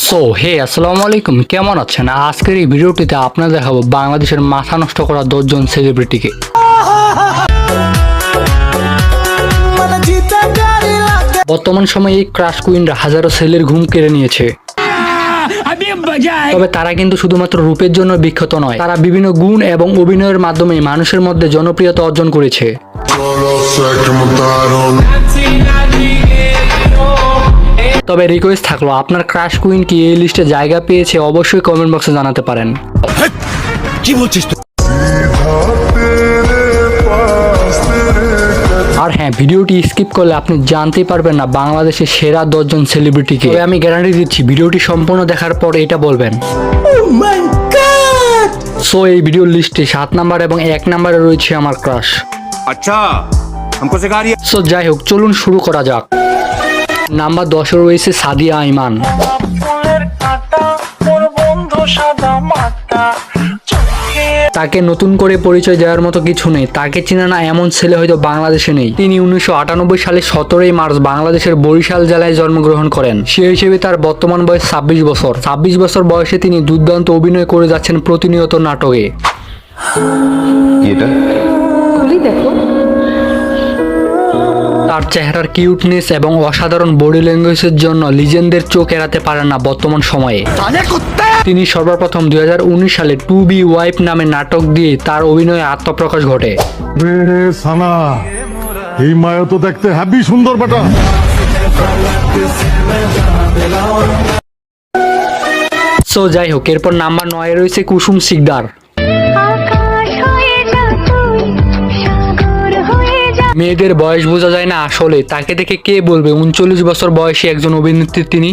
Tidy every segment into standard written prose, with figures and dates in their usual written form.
So hey আসসালামু আলাইকুম, কেমন আছেন? আজকের এই ভিডিওটিতে আপনাদের দেখাবো বাংলাদেশের মাথা নষ্ট করা 10 জন সেলিব্রিটিকে। বর্তমান সময়ে এই ক্রাশ কুইনরা হাজারো ছেলের ঘুম কেড়ে নিয়েছে। তবে তারা কিন্তু শুধুমাত্র রূপের জন্য বিখ্যাত নয়, তারা বিভিন্ন গুণ এবং অভিনয়ের মাধ্যমে মানুষের মধ্যে জনপ্রিয়তা অর্জন করেছে। তবে রিকোয়েস্ট থাকলো, আপনার ক্রাশ কুইন কি এই লিস্টে জায়গা পেয়েছে? অবশ্যই কমেন্ট বক্সে জানাতে পারেন। কি বলছিস তুই? আর হ্যাঁ, ভিডিওটি স্কিপ করলে আপনি জানতেই পারবেন না বাংলাদেশের সেরা 10 জন সেলিব্রিটিকে। তবে আমি গ্যারান্টি দিচ্ছি, ভিডিওটি সম্পূর্ণ দেখার পর এটা বলবেন। সো এই ভিডিওর লিস্টে 7 নাম্বার এবং 1 নাম্বারে রয়েছে আমার ক্রাশ। আচ্ছা, हमको सिखा रही है। সো যাই হোক, চলুন শুরু করা যাক। নাম্বার 10 রয়েছে সাদিয়া আইমান। তাকে নতুন করে পরিচয় দেওয়ার মতো কিছু নেই, তাকে চিনে না এমন ছেলে হয়তো বাংলাদেশে নেই। তিনি 1998 সালে 17 মার্চ বাংলাদেশের বরিশাল জেলায় জন্মগ্রহণ করেন। সে হিসেবে তার বর্তমান বয়স 26 বছর। 26 বছর বয়সে তিনি দুর্দান্ত অভিনয় করে যাচ্ছেন প্রতিনিয়ত নাটকে। তার চেহারার কিউটনেস এবং অসাধারণ বডি ল্যাঙ্গুয়েজের জন্য লিজেন্ডদের চোখ এড়াতে পারেন না বর্তমান সময়ে। তিনি সর্বপ্রথম 2019 সালে টু বি ওয়াইফ নামে নাটক দিয়ে তার অভিনয়ে আত্মপ্রকাশ ঘটে। সানা, এই মায়া তো দেখতে হ্যাপি সুন্দর বেটা। সো যাই হোক, এরপর নাম্বার 9 রয়েছে কুসুম শিকদার। মেয়েদের বয়স বোঝা যায় না আসলে, তাকে দেখে কে বলবে 39 বছর বয়সী একজন অভিনেত্রী তিনি।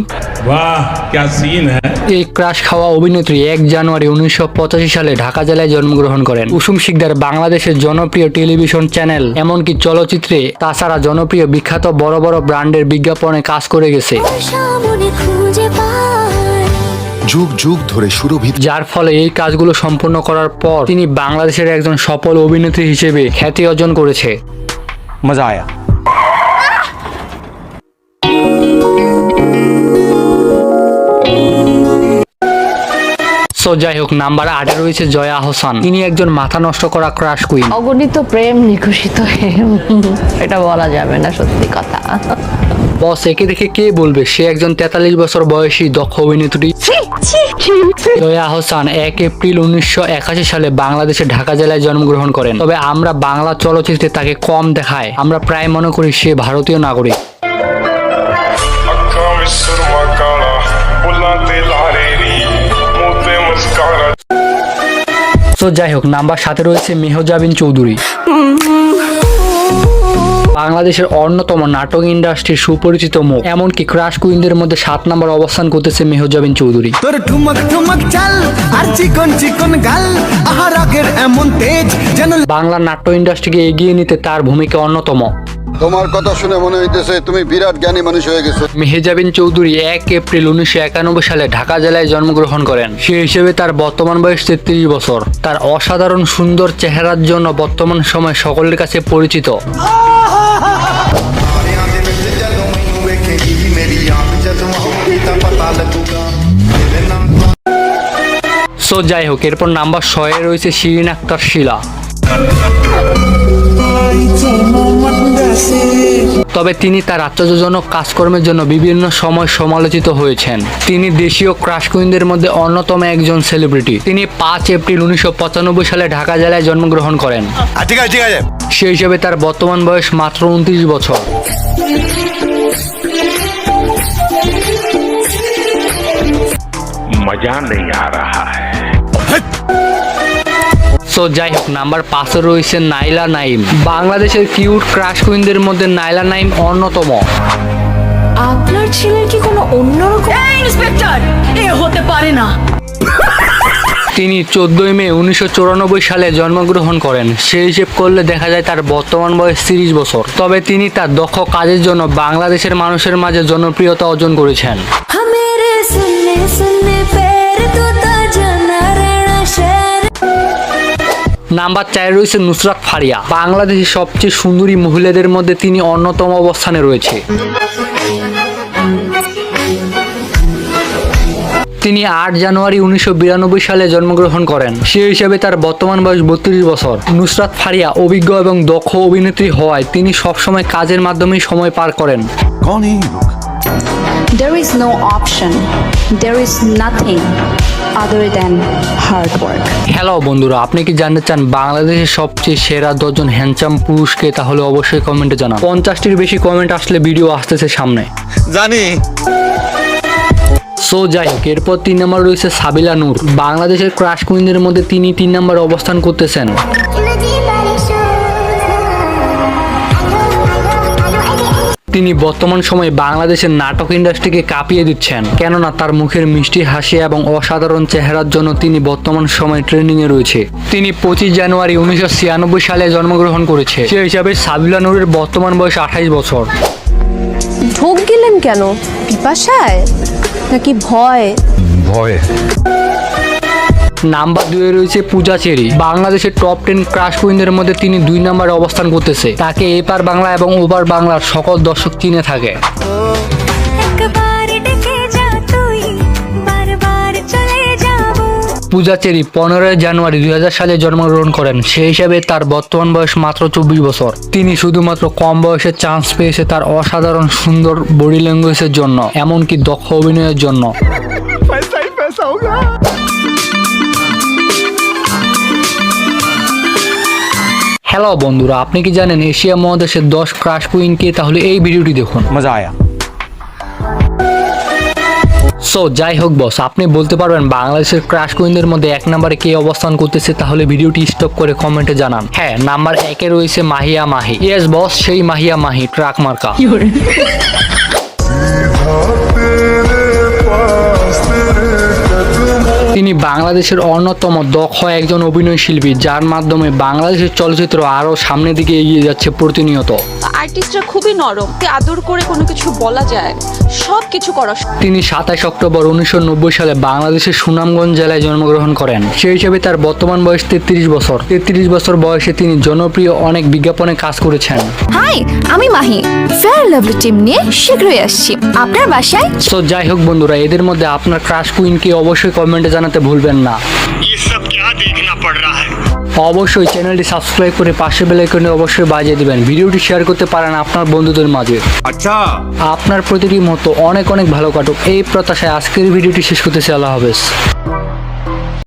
वाह क्या सीन है। এই ক্রাশ খাওয়া অভিনেত্রী 1 জানুয়ারি 1985 সালে ঢাকা জেলায় জন্মগ্রহণ করেন। কুসুম শিকদার বাংলাদেশের জনপ্রিয় টেলিভিশন চ্যানেল এমনকি চলচ্চিত্রে, তাছাড়া জনপ্রিয় বিখ্যাত বড় বড় ব্র্যান্ডের বিজ্ঞাপনে কাজ করে গেছে, যুগ যুগ ধরে সুরভিত। যার ফলে এই কাজগুলো সম্পূর্ণ করার পর তিনি বাংলাদেশের একজন সফল অভিনেত্রী হিসেবে খ্যাতি অর্জন করেছে। मजा आया। সো যাই হোক, নাম্বার 8 রয়েছে জয়া আহসান। তিনি একজন মাথা নষ্ট করা ক্রাশ কুইন। অগণিত প্রেম নিকুশিত এটা বলা যাবে না, সত্যি কথা। বস, একে দেখে কে বলবে সে একজন 43 বছর বয়সী দক্ষ অভিনেত্রী। জয়া আহসান 1 এপ্রিল 1981 সালে বাংলাদেশের ঢাকা জেলায় জন্মগ্রহণ করেন। তবে আমরা বাংলা চলচ্চিত্রে তাকে কম দেখায়, আমরা প্রায় মনে করি সে ভারতীয় নাগরিক। তো যাই হোক, নাম্বার 7 রয়েছে মেহজাবিন চৌধুরী। বাংলাদেশের অন্যতম নাটক ইন্ডাস্ট্রির সুপরিচিত মুখ, এমনকি ক্রাশ কুইনদের মধ্যে 7 নম্বর অবস্থান করতেছে মেহজাবিন চৌধুরী। তোর ঠুমক ঠুমক চাল আর চিকন চিকন গাল, আহার আগের এমন তেজ যেন বাংলা নাট্য ইন্ডাস্ট্রিকে এগিয়ে নিতে তার ভূমিকা অন্যতম। তোমার কথা শুনে মনে হইতেছে তুমি বিরাট জ্ঞানী মানুষ হয়ে গেছো। মেহজাবিন চৌধুরী 1 এপ্রিল 1991 সালে ঢাকা জেলায় জন্মগ্রহণ করেন। সে হিসেবে তার বর্তমান বয়স 33 বছর। তার অসাধারণ সুন্দর চেহারার জন্য বর্তমান সময় সকলের কাছে পরিচিত। সো যাই হোক, এরপর নাম্বার 6 রয়েছে শিরিন আক্তার শিলা। তবে তিনি তার আশ্চর্যজনক কাজকর্মের জন্য বিভিন্ন সময় সমালোচিত হয়েছেন। তিনি দেশীয় ক্রাশ কুইনদের মধ্যে অন্যতম একজন সেলিব্রিটি। তিনি 5 এপ্রিল 1995 সালে ঢাকা জেলায় জন্মগ্রহণ করেন। ঠিক আছে। সেই হিসেবে তার বর্তমান বয়স মাত্র 29 বছর। मजा नहीं आ रहा है। সো যাই হোক, নাম্বার 5 রয়েছে নাইলা নাইম। বাংলাদেশের কিউট ক্রাশ কুইনদের মধ্যে নাইলা নাইম অন্যতম। আপনার ছেলের কি কোনো অন্যরকম ইন্সপেক্টর এ হতে পারে না। তিনি 14 মে 1994 সালে জন্মগ্রহণ করেন। সেই হিসেব করলে দেখা যায় তার বর্তমান বয়স 30 বছর। তবে তিনি তার দক্ষ কাজের জন্য বাংলাদেশের মানুষের মাঝে জনপ্রিয়তা অর্জন করেছেন। मेरे सुनने सुनने पैर तो ताजा ना रहना নাম্বার 4 রয়েছে নুসরাত ফারিয়া। বাংলাদেশের সবচেয়ে সুন্দরী মহিলাদের মধ্যে তিনি অন্যতম অবস্থানে রয়েছে। তিনি 8 জানুয়ারি 1992 সালে জন্মগ্রহণ করেন। সে হিসেবে তার বর্তমান বয়স 32 বছর। নুসরাত ফারিয়া অভিজ্ঞ এবং দক্ষ অভিনেত্রী হওয়ায় তিনি সবসময় কাজের মাধ্যমেই সময় পার করেন। कौन है ये लोग? There is no option. There is nothing other than hard work. Hello বন্ধুরা, আপনি কি জানতে চান বাংলাদেশের সবচেয়ে সেরা 10 জন হ্যান্ডসাম পুরুষকে? তাহলে অবশ্যই কমেন্টে জানান। 50টির বেশি কমেন্ট আসলে ভিডিও আসতেছে সামনে। जानी সো যাই হোক, এরপর 3 নম্বর রয়েছে সাবিলা নূর। বাংলাদেশের ক্রাশ কুইনদের মধ্যে তিনি 3 নম্বরে অবস্থান করতেছেন। তিনি বর্তমান সময়ে বাংলাদেশের নাটক ইন্ডাস্ট্রিকে কাঁপিয়ে দিচ্ছেন, কেননা তার মুখের মিষ্টি হাসি এবং অসাধারণ চেহারার জন্য তিনি বর্তমান সময়ে ট্রেন্ডিংয়ে রয়েছে। তিনি 25 জানুয়ারি 1996 সালে জন্মগ্রহণ করেছে। সে হিসাবে সাবিলা নূরের বর্তমান বয়স 28 বছর। ঢোক গেলেন কেন? পিপাসায় নাকি ভয়? भय নাম্বার 2 রয়েছে পূজা চেরি। বাংলাদেশের টপ 10 ক্রাশ কুইনদের মধ্যে তিনি 2 নম্বরে অবস্থান করতেছে। তাকে এপার বাংলা এবং ওপার বাংলার সকল দর্শক চিনে থাকে। পূজা চেরি 15 জানুয়ারি 2000 সালে জন্মগ্রহণ করেন। সেই হিসাবে তার বর্তমান বয়স মাত্র 24 বছর। তিনি শুধুমাত্র কম বয়সে চান্স পেয়েছে তার অসাধারণ সুন্দর বডি ল্যাঙ্গুয়েজের জন্য, এমনকি দক্ষ অভিনয়ের জন্য। হ্যালো বন্ধুরা, আপনি কি জানেন এশিয়া মহাদেশের 10 ক্রাশ কুইন কে? তাহলে এই ভিডিওটি দেখুন। मजा आया। সো যাই হোক বস, আপনি বলতে পারবেন বাংলাদেশের ক্রাশ কুইনদের মধ্যে 1 নম্বরে কে অবস্থান করতেছে? তাহলে ভিডিওটি স্টপ করে কমেন্টে জানান। হ্যাঁ, নাম্বার 1 রয়েছে মাহিয়া মাহি। ইয়েস বস, সেই মাহিয়া মাহি, ট্রাক মার্কা। তিনি বাংলাদেশের অন্যতম দক্ষ একজন অভিনয় শিল্পী, যার মাধ্যমে বাংলাদেশের চলচ্চিত্র আরও সামনের দিকে এগিয়ে যাচ্ছে প্রতিনিয়ত। আর্টিস্টরা খুবই নরম, আদর করে কোনো কিছু বলা যায়, সব কিছু করা। তিনি 27 অক্টোবর 1990 সালে বাংলাদেশের সুনামগঞ্জ জেলায় জন্মগ্রহণ করেন। সেই হিসেবে তার বর্তমান বয়স 33 বছর। 33 বছর বয়সে তিনি জনপ্রিয় অনেক বিজ্ঞাপনে কাজ করেছেন। হাই, আমি মাহি। ফেয়ার লাভলি টিম নিয়ে শীঘ্রই আসছি আপনার বাসায়। তো যাই হোক বন্ধুরা, এদের মধ্যে আপনার ক্রাশ কুইনকে অবশ্যই কমেন্টে জানাতে ভুলবেন না। অবশ্যই চ্যানেলটি সাবস্ক্রাইব করে পাশে বেল আইকনে অবশ্যই বাজিয়ে দিবেন। ভিডিওটি শেয়ার করতে পারেন আপনার বন্ধুদের মাঝে। अच्छा আপনার প্রতিটি মতো অনেক অনেক ভালো কাটুক এই প্রত্যাশায় আজকের ভিডিওটি শেষ করতেছি। আল্লাহ হাফেজ।